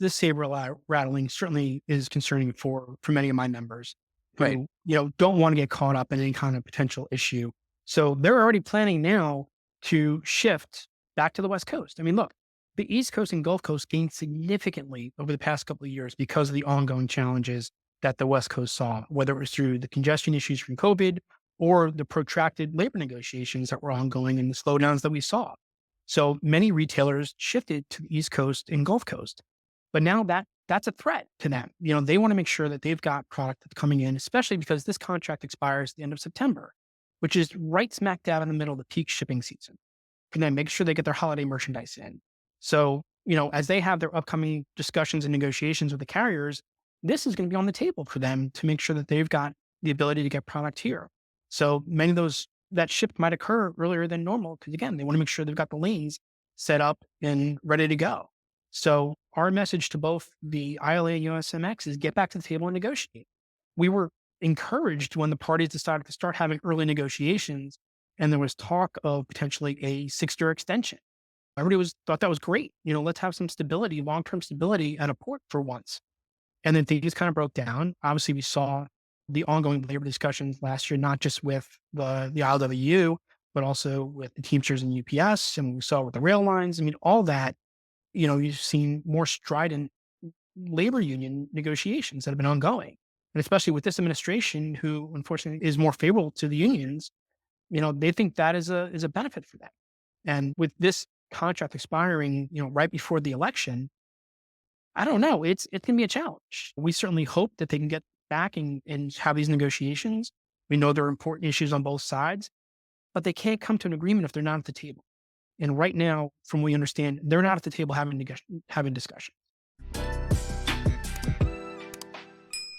this rattling certainly is concerning for many of my members Right. who, don't want to get caught up in any kind of potential issue. So they're already planning now to shift back to the West Coast. I mean, look, the East Coast and Gulf Coast gained significantly over the past couple of years because of the ongoing challenges that the West Coast saw, whether it was through the congestion issues from COVID or the protracted labor negotiations that were ongoing and the slowdowns that we saw. So many retailers shifted to the East Coast and Gulf Coast. But now that's a threat to them. They want to make sure that they've got product that's coming in, especially because this contract expires at the end of September, which is right smack dab in the middle of the peak shipping season. And then make sure they get their holiday merchandise in. So, as they have their upcoming discussions and negotiations with the carriers, this is going to be on the table for them to make sure that they've got the ability to get product here. So many of those that shift might occur earlier than normal because again, they want to make sure they've got the lanes set up and ready to go. So our message to both the ILA and USMX is get back to the table and negotiate. We were encouraged when the parties decided to start having early negotiations and there was talk of potentially a 6-year extension. Everybody thought that was great. Let's have some stability, long-term stability at a port for once. And then things kind of broke down. Obviously, we saw the ongoing labor discussions last year, not just with the ILWU, but also with the Teamsters and UPS. And we saw with the rail lines. I mean, all that, you've seen more strident labor union negotiations that have been ongoing. And especially with this administration, who unfortunately is more favorable to the unions, they think that is a benefit for them. And with this contract expiring, right before the election, I don't know. It can be a challenge. We certainly hope that they can get back and have these negotiations. We know there are important issues on both sides, but they can't come to an agreement if they're not at the table. And right now, from what we understand, they're not at the table having discussion.